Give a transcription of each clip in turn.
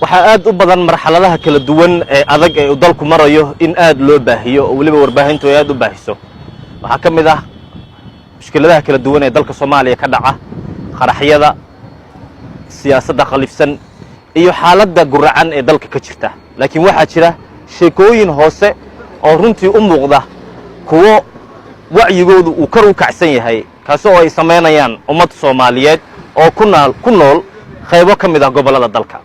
waxaa aad u badan marxaladaha kala duwan ee adag ee uu dalku marayo in aad loo baahiyo oo waliba warbaahintu ay aad u baahiso waxaa ka mid ah mushkiladaha kala duwan ee dalka Soomaaliya ka dhaca qaraxyada siyaasadda khalifsan iyo xaaladda guracan ee dalka ka jirta laakiin waxaa jira sheekooyin hoose oo runtii u muuqda kuwo wacyigoodu uu kor u kacsan yahay kaasoo ay sameynayaan ummad Soomaaliyeed oo ku nool qaybo ka mid ah gobolada dalka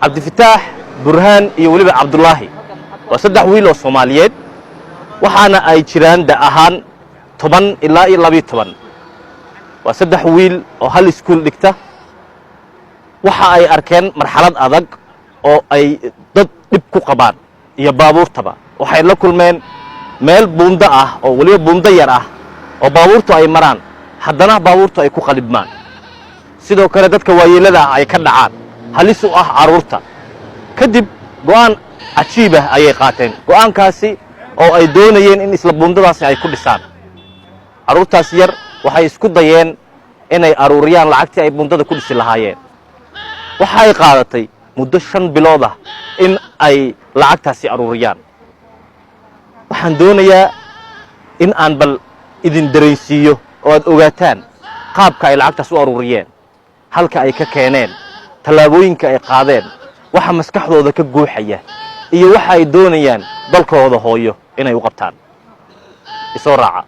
عبد الفتاح برهان iyo waliba Cabdullaahi waa saddex wiil oo Soomaaliyeed waxaana ay jiraan da'ahan 10 ilaa 12 waa saddex wiil oo hal iskuul dhigta waxa ay arkeen marxalad adag oo ay dad dib ku qabaan iyo baabuurtaba waxay la kulmeen meel buunda ah oo waliba buunda yar ah oo baabuurtu ay maraan haddana baabuurtu ay ku qalibmaan sidoo kale dadka waayeelada ah ay ka dhacaan halis u ah caruurta kadib go'aan cajiib ah ayay qaateen go'aankaasi oo ay doonayeen in isla buundadaasi ay ku dhisaan caruurtaas yar waxay isku dayeen inay aruuriyaan lacagtii ay buundada ku dhisi lahaayeen waxa ay qaadatay muddo 5 bilood ah in ay lacagtaasi aruuriyaan waxaan doonayaa in aan bal idin dareensiiyo oo aad ogaataan qaabka ay lacagtaas u aruuriyeen halka ay ka keeneen talaabooyinka ay qaadeen waxa maskaxdooda ka guuxaya iyo waxa ay doonayaan dalkooda hooyo inay u qabtaan isoo raaca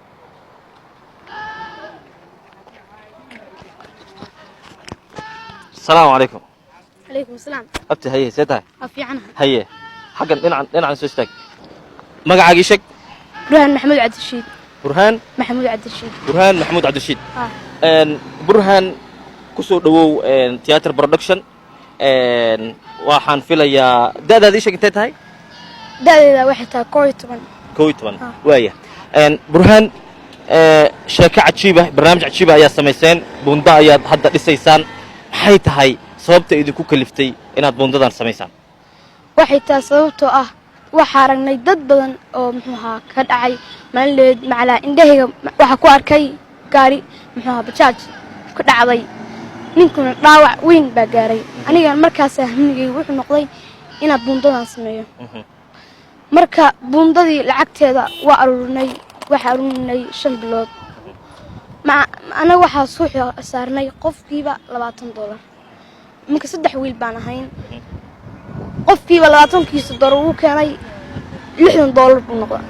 السلام عليكم عليكم السلام أبتي هي سيتها أفي عنها هي حقا دين عن سوستك مقعد شك برهان محمود عبد الرشيد برهان محمود عبد الرشيد برهان محمود عبد الرشيد برهان kusoo dhawow theater production waxaan filayaa da'daadii sheegtay tahay da'deeda waxay tahay 12 waaya burhaan sheeko cajiib ah barnaamij cajiib ah ayaa sameyseen buunda ayaad hadda dhisaysaan maxay tahay sababta idinku kaliftay inaad buundadan sameysaan waxay tahay sababtoo ah waxa aragnay dad badan oo muxuu ahaa ka dhacay maalineed macala indhahayga waxa ku arkay gaari muxuu ahaa bajaaj ku dhacday ninkuna dhaawac weyn baa gaaray aniga markaas ahmigay wuxuu noqday inaan buundadan sameeyo marka buundadii lacagteeda waa aruurnay waxa aruurnay 5 bilood ana waxa soo saarnay qofkiiba $20 marka saddex wiil baan ahayn qofkiiba 20 kiiso dollar uu keenay $60 buu noqday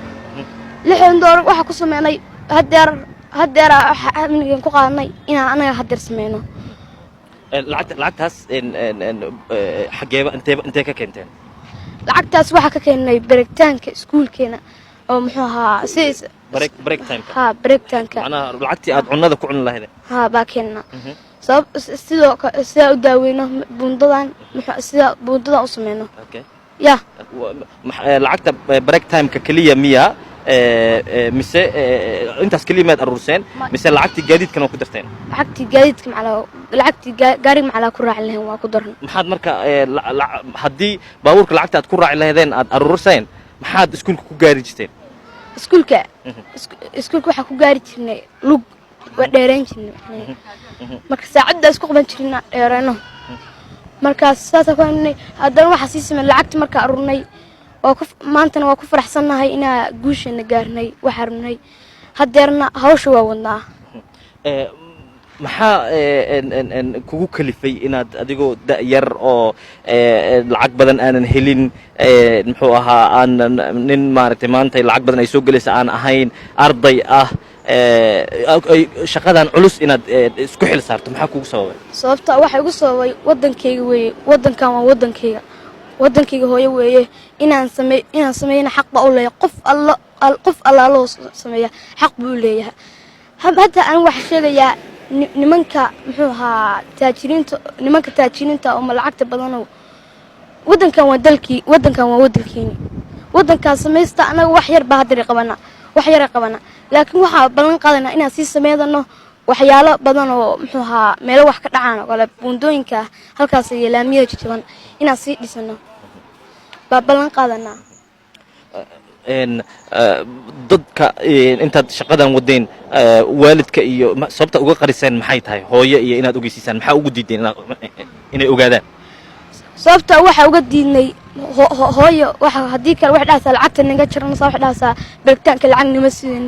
$60 waxa ku sameynay hadeer ahmigay ku qaadnay inaan anaga hadeer sameeyno lacagtaas xageeba intee ka keenteen lacagtaas waxa ka keenay baritaanka iskuulkeena oo muxuu ahaa break time break time ana lacagtii aad cunada ku cun lahayd baa keenna sabab sidoo sida u daaweyno buundadan sida buundadan u sameeyno ya lacagta break time ka kaliya miya mise intaas kalimaad aruurseen mise lacagtii gaadiidkan oo ku darteen lacagtii gaari macala ku raaci lahayn waa ku daran maxaad marka hadii baabuurka lacagta aad ku raaci lahaydeen aad aruurseen maxaad iskuulka ku gaari jirteen iskuulka waxa ku gaari jirnay lug waa dheereen jirnay marka saacada isku qaban jirnay dheereeno markaas saasa ku aanay haddana waxa sii sameeyay lacagta marka aruurnay maantana waa ku faraxsanahay inaa guusheena gaarnay waxa arnay hadeerna hawsha waa wadnaa maxaa kugu kalifay inaad adigoo yar oo lacag badan aanan helin muxuu ahaa aan nin maaragtay maanta lacag badan ay soo galaysa aan ahayn arday ah shaqadan culus inaad isku xil saarto maxaa kugu sababay sababta waxa igu sababay wadankayga weeye wadankan waa wadankayga hooyo weeye inaan sameeyna xaq baa u leeyahay qof alla loo sameeyaa xaq buu leeyahay hadda aan wax sheegayaa nimanka muxuu ahaa taajiriinta oo lacagta badan ودن كان ودلكي ودن كان ودلكيني ودن كان سميستا أنا وحير بهدري قبنا وحير قبنا لكن وحا بلن قادنا إنا سي سميدنا وحيالا بدن ومحوها ميلو wax ka dhacaan wala buundooyinka halkaas ay laamiyo jijban ina si dhisano ba balan qaadana dadka intaad shaqadan wadeen waalidka iyo sababta uga qariseen maxay tahay hooyo iyo inaad ogeysiisaan maxaa ugu diideen inay ogaadaan sababta waxa uga diidnay hooyo waxa hadii kale wax dhaasa lacagta naga jirno wax dhaasa bartaanka lacag nima siin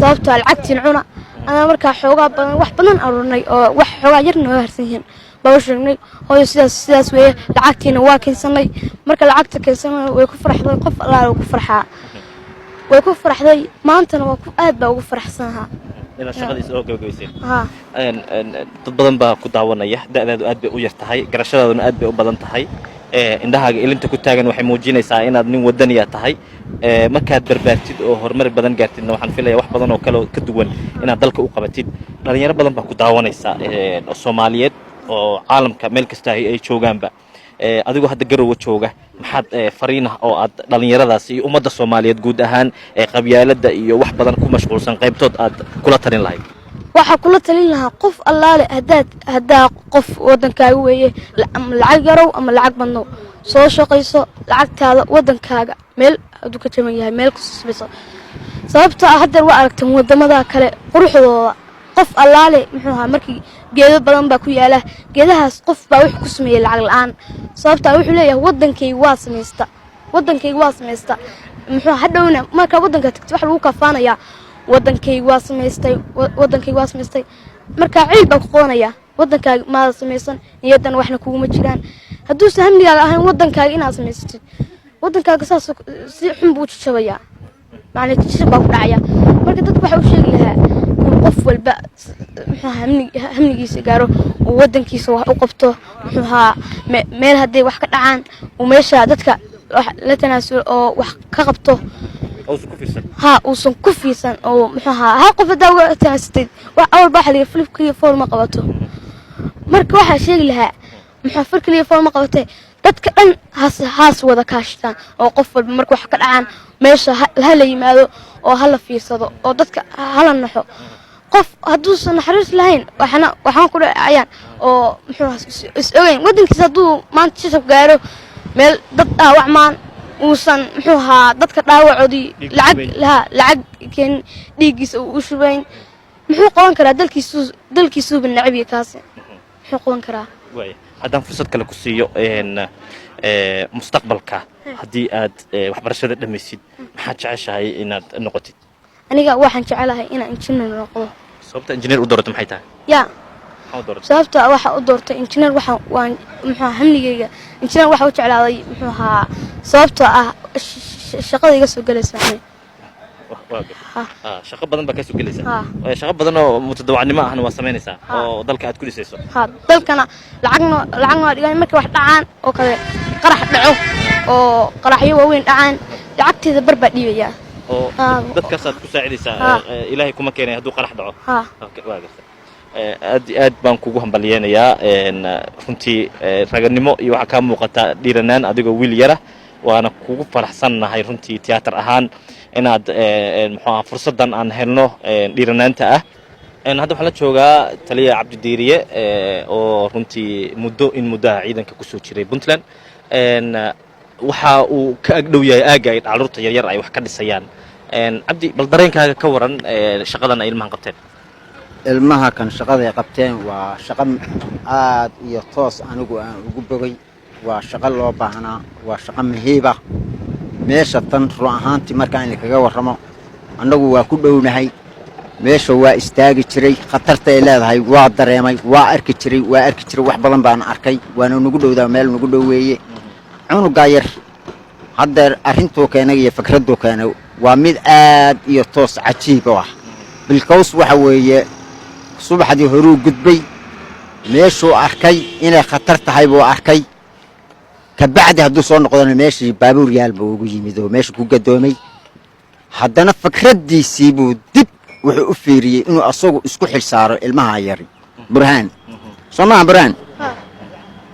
sababta lacagtiin cuna أنا مركا حوجا بدن واحد بدن أروني أو واحد حوجا يرنو هرسين بوشرني هاي سياس ويا لعقتي نواكن سنة مركا لعقت كل سنة ويكفر حدا يقف الله ويكفرها ويكفر حدا ما أنت نواكف أبى ويكفر حسنها. إن شغلي سؤال كويسين. إن تبدن بكتاونا ده أبى ويرتاحي قرشة أبى وبدن تحي indhaha ilinta ku taagan waxay muujinaysaa inaad nin wadaniya tahay markaad barbaartid oo horumar badan gaartidna waxaan filayaa wax badan oo kale ka duwan inaad dalka u qabatid dhalinyaro badan baa ku daawanaysa oo Soomaaliyeed oo caalamka meel kasta ay joogaanba adigoo hadda garow jooga maxaad fariinaha oo aad dhalinyaradaas iyo ummadda Soomaaliyeed guud ahaan qabyaalada iyo wax badan ku mashquulsan qaybtood aad kula talin lahayd waxa kula talin lahaa qof allaale hadaa qof wadankaaga weeye lacag yarow ama lacag badno soo shaqayso lacagtaada wadankaaga meel adu ka jaban yahay meel ku sisbiso sababta hadda waa aragtan wadamada kale quruxdooda qof allaale muxuu ahaa markii geedo badan baa ku yaala geedahaas qof baa wax ku sameeyay lacag la'aan sababta wuxuu leeyahay wadankay waa sameeysta muxuu hadhowna marka wadanka tagto wax lagu kafaanaya wadankay waa sameystay marka ciil baa ku qoonaya wadankaaga ma sameysan niyadan waxna kuuma jiraan haduu sahamnigaaga ahaan wadankaaga inaad sameysatid wadankaaga saas si xun buu jabaya macna jishir baa ku dhacaya marka dadku waxa uu sheegi lahaa qof walba hamnigiisa gaaro oo wadankiisa wax u qabto muxuu meel haday wax ka dhacaan oo meesha dadka la tanaasul oo wax ka qabto uusan ku fiirsan oo maxaa ha qof daawo taastay wax awal baa xaliga flipkii forma qabato marka waxa sheegi lahaa maxaa farkii forma qabatay dadka dhan haas wada kaashtaan oo qof walba marka wax ka dhacaan meesha la yimaado oo hala fiirsado oo dadka hala naxo qof haduu san xariis lahayn waxaan ku dhacayaan oo muxuu is ogeyn wadankiisa haduu maanta shaqo gaaro meel dad dhaawacmaan uusan muxuu ahaa dadka dhaawacoodii lacag keen dhiigiisa u shubayn muxuu qaban karaa dalkiisu banacibi kaas muxuu qaban karaa haddaan fursad kale ku siiyo mustaqbalka haddii aad waxbarashada dhammaysid maxaad jeceshahay inaad noqotid aniga waxaan jecelahay inaan injineer noqdo sababta injineer u doorato maxay tahay sababta waxa u doortay injineer waan muxuu hamligeyga injineer waxa u jeclaaday muxuu ahaa sababta shaqada iga soo galaysa shaqo badan baa ka soo galaysa shaqo badan oo mutadawacnimo ahna waa sameynaysaa oo dalka aad ku dhisayso dalkana lacagna dhigan markii wax dhacaan oo kale qarax dhaco oo qaraxyo waaweyn dhacaan lacagteeda barba dhiibaya oo dadkaas aad ku saacidaysaa ilaahay kuma keenay hadduu qarax dhaco aad baan kugu hambaliyeenayaa runtii raganimo iyo waxa ka muuqata dhiiranaan adigoo wiil yara waana kugu faraxsanahay runtii tiyaatar ahaan inaad muxuu fursadan aan helno dhiiranaanta ah hadda waxa la joogaa taliya Cabdi Diiriye oo runtii muddo ciidanka ku soo jiray Puntland waxa uu ka agdhow yahay aaga ay dhacurta yar ay wax ka dhisayaan Cabdi bal dareenkaaga ka waran shaqadan ay ilmahan qabteen ilmaha kan shaqada ay qabteen waa shaqo aad iyo toos anigu aan ugu bogay waa shaqo loo baahnaa waa shaqo muhiim ah meesha tan ruux ahaantii markaan kaga warramo annagu waa ku dhownahay meesha waa istaagi jiray khatarta ay leedahay waa dareemay waa arki jiray wax badan baan arkay waana nagu dhowdaa meel nagu dhoweeye cunuga yar hadda arrintuu keenay iyo fikraduu keenay waa mid aad iyo toos cajiib ah bilkaws waxa weeye subaxdii horuu gudbay meeshuu arkay inay khatar tahay buu arkay kabacdi hadduu soo noqdana meeshii baabuur yaal buu ugu yimid oo meesha ku gadoomay haddana fikradiisii buu dib wuxuu u fiiriyey inuu asagu isku xil saaro ilmaha yari burhaan soomaa burhaan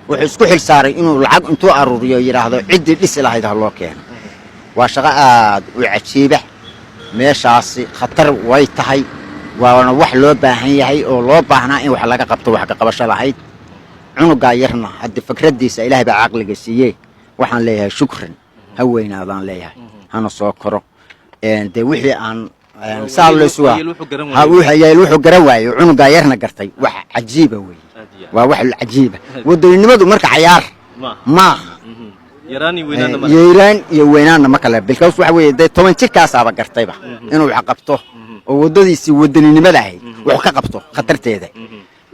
wuxuu isku xil saaray inuu lacag intuu aruuriyo yiraahdo cidii dhisi lahayd ha loo keeno waa shaqo aad u cajiiba meeshaasi khatar way tahay waana wax loo baahan yahay oo loo baahnaa in wax laga qabto wax ka qabasho lahayd cunuga yarna hadii fikradiisa ilaahay baa aqliga siiyay waxaan leeyahay shukran ha weynaadaan leeyahay hana soo koro de wixii aan saalleesuwa ha wuxuu garan waayo cunuga yarna gartay wax cajiiba weey waa wax cajiiba wadanimadu marka ciyaar ma yeeraan iyo weynaana ma kala bilkaas waxa weeye 10 jirkaas aba gartayba inuu wax qabto oo wadadiisi wadaninimada ahay wax ka qabto khatarteeda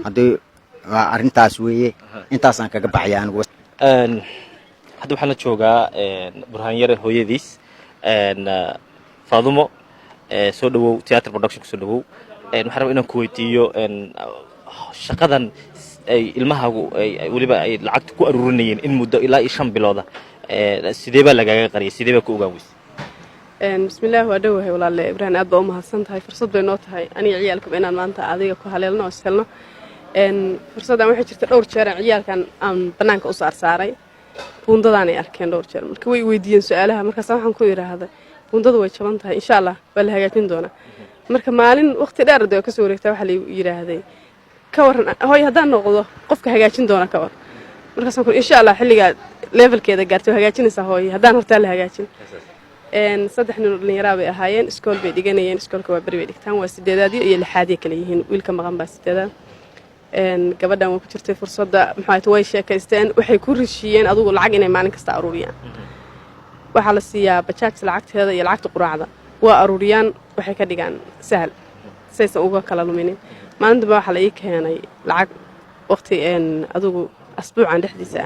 hadii arintaas weeye intaasaan kaga baxay anigu hadda waxaan la joogaa burhaan yare hooyadiis Faadumo soo dhawow theater production soo dhawow waxaan rabaa inaan ku weydiiyo shaqadan ay ilmahaagu ay waliba ay lacag ku aruurinayeen in muddo ilaa 5 bilooda sidee baa lagaga qariyay sidee baa ku ogaawis bismillaah waa dhawahay walaalle Ibrahim aad baa u mahadsan tahay fursad bay noo tahay aniga ciyaalka inaan maanta adiga ku haleelno oo selno fursadan waxay jirta dhowr jeer ciyaalkan aan banaanka u saaray buundadaan ay arkeen dhowr jeer markii way weydiiyeen su'aalaha markaas waxaan ku yiraahday buundadu way jaban tahay insha Allah waa la hagaajin doonaa marka maalin waqti dheer oo ka soo wareegtay waxa la yiraahday ka waran hooy hadaan noqdo qofka hagaajin doona ka war markaas aan ku insha Allah xilliga levelkeeda gaartay hagaajinaysa hooy hadaan horta la hagaajin saddex nin dhalinyaro bay ahaayeen iskool bay dhiganayeen iskoolka waa bari bay dhigtaan waa 8aad iyo 6aad kale yihiin wiilka maqan baa 8aad gabadhan way ku jirtay fursadda maxay way sheekaysteen waxay ku rishiyeen adigu lacag inay maalin kasta aruuriyaan waxa la siiyaa bajaaj lacagteeda iyo lacagta quraacda waa aruuriyaan waxay ka dhigaan sahal saysan uga kala luminin maalinta waxa la ii keenay lacag waqti adigu asbuucan dhexdiisa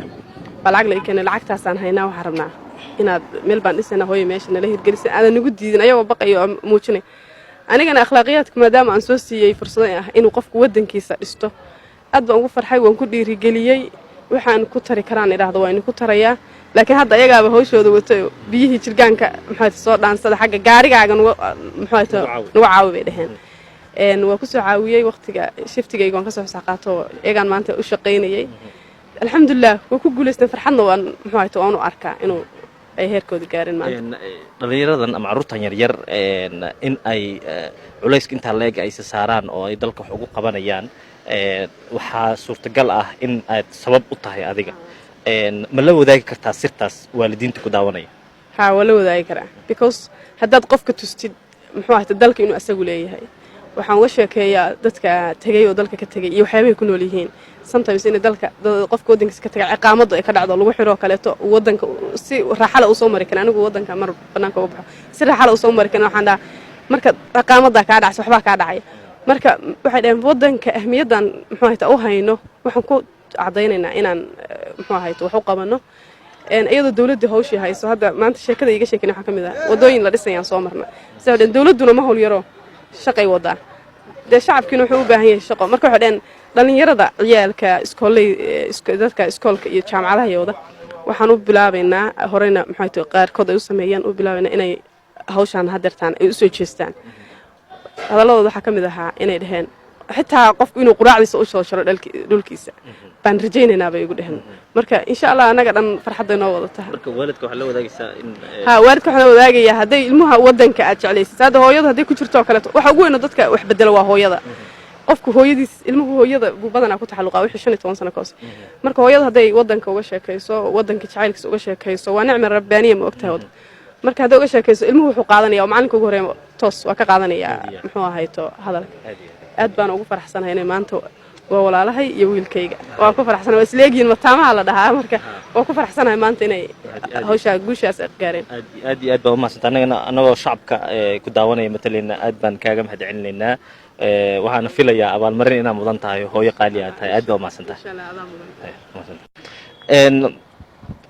waa lacag la ii keenay lacagtaasaan haynaa waxa rabnaa inaad meel baan dhisana hooyo meesha nala hirgelisay aad nagu diidin ayagoo baqayo muujinay anigana akhlaaqiyadka maadaama aan soo siiyay fursad ah inuu qofku wadankiisa dhisto aad baan ugu farxay waan ku dhiirigeliyay waxaan ku tari karaan iraahdo waa inuu ku tarayaa laakiin hadda ayagaaba hawshooda watay biyihii jirgaanka maxay soo dhaansada xagga gaarigaaga maxay nagu caawibay dhaheen waa ku soo caawiyay waqtiga shiftigayga ka soo xaqaato eegan maanta u shaqeynayay alxamdulillah waa ku guuleystay farxadna waan maxay waan u arkaa inuu ay heerkooda gaarin maanta dhalinyaradan ama carruurtan yar in ay culayska inta leeg ay saaraan oo ay dalka wax ugu qabanayaan waxaa suurtagal ah in aad sabab u tahay adiga ma la wadaagi kartaa sirtaas waalidiinta ku daawanaya ha wala wadaagi karaa because haddaad qofka tustid muxuu ahaa dalka inuu asagu leeyahay waxaan uga sheekeeyaa dadka tagay oo dalka ka tagay iyo waxyaabaha ku nool yihiin sometimes in dalka qofka wadankiisa ka tagay ciqaamadu ay ka dhacdo lagu xiro kaleeto wadanka si raaxala u soo mari kara anigu wadanka mar banaanka u baxo si raaxala u soo mari kara waxaan dhahaa marka ciqaamada ka dhacay waxba ka dhacay marka waxay dhahan wadanka ahmiyadan muxuu ahaa u hayno waxaan ku cadaynaynaa inaan muxuu ahaa wax u qabano iyadoo dawladda hawshii hayso hadda maanta sheekada iga sheekin waxa kamid ah wadooyin la dhisayaan soo marna sababta dawladuna ma hawl yaro shaqay wada de shacabkina wuxuu u baahan yahay shaqo marka waxa dhan dhalinyarada ciyaalka dadka iskoolka iyo jaamacadaha yooda waxaan u bilaabaynaa horeyna maxay tahay qaarkood ay u sameeyaan u bilaabaynaa inay hawshan hadartaan ay u soo jeestaan hadalladooda waxa kamid ahaa inay dhaheen xitaa qofku inuu quraacdiisa u soo sharo dhulkiisa baan rajaynaynaa bay ugu dhaheen marka insha Allah anaga dhan farxad ay noo wada tahay marka waalidka waxa la wadaagaysaa in waalidka waxa la wadaagayaa haday ilmuha wadanka aad jeclaysid hada hooyada haday ku jirto kale waxa ugu weyn dadka wax bedela waa hooyada qofku hooyadiis ilmuhu hooyada buu badanaa ku taxalluqa wixii 15 sano ka hoos marka hooyada haday wadanka uga sheekayso wadanka jacaylkiisa uga sheekayso waa nicmo rabbaaniye ma ogtahay wada marka haday uga sheekayso ilmuhu wuxuu qaadanaya oo macalinka ugu horeeyo toos waa ka qaadanaya muxuu ahayto hadalka aad baan ugu faraxsanahay inay maanta waa walaalahay iyo wiilkayga waa ku faraxsanahay isleegiin mataamaha la dhahaa marka waa ku faraxsanahay maanta inay hawsha guushaas gaareen aad baan u mahadsantahay anagoo shacabka ku daawanaya matalayna aad baan kaaga mahadcelinaynaa waxaan filayaa abaalmarin inaan mudan tahay hooyo qaali ah tahay aad baan u mahadsantahay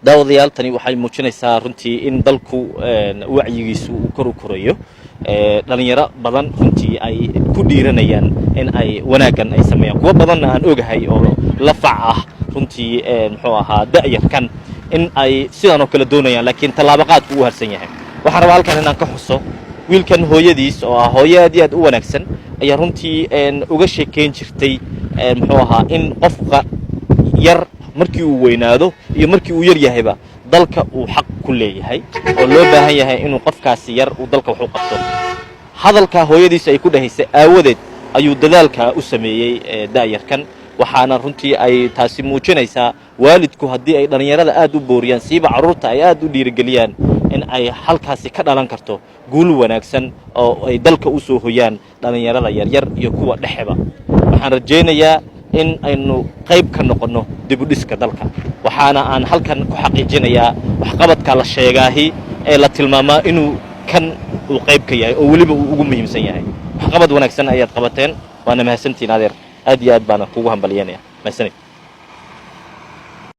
daawadayaal tani waxay muujinaysaa runtii in dalku wacyigiisu uu kor u korayo dhalinyaro badan runtii ay ku dhiiranayaan in ay wanaagan ay sameeyaan kuwa badan aan ogahay oo la fac ah runtii muxuu ahaa da'yarkan in ay sidaan oo kale doonayaan laakiin talaabaqaadku uu harsan yahay waxaan rabaa halkan inaan ka xuso wiilkan hooyadiis oo ah hooyo aad iyo aad u wanaagsan ayaa runtii uga sheekeyn jirtay muxuu ahaa in qofka yar markii uu weynaado iyo markii uu yar yahayba dalka uu xaq ku leeyahay oo loo baahan yahay inuu qofkaasi yar uu dalka wax u qabto hadalka hooyadiisa ay ku dhahaysay aawadeed ayuu dadaalka u sameeyey daayarkan waxaana runtii ay taasi muujinaysaa waalidku haddii ay dhalinyarada aad u booriyaan siiba carruurta ay aad u dhiirigeliyaan in ay halkaasi ka dhalan karto guul wanaagsan oo ay dalka u soo hoyaan dhalinyarada yaryar iyo kuwa dhexeba waxaan rajaynayaa in aynu qayb ka noqonno dibudhiska dalka waxaana aan halkan ku xaqiijinayaa waxqabadka la sheegaahi ee la tilmaamaa inuu kan uu qayb ka yahay oo weliba uu ugu muhiimsan yahay waxqabad wanaagsan ayaad qabateen waana mahadsantihiin adeer aad iyo aad baana kugu hambalyanaya mahadsanid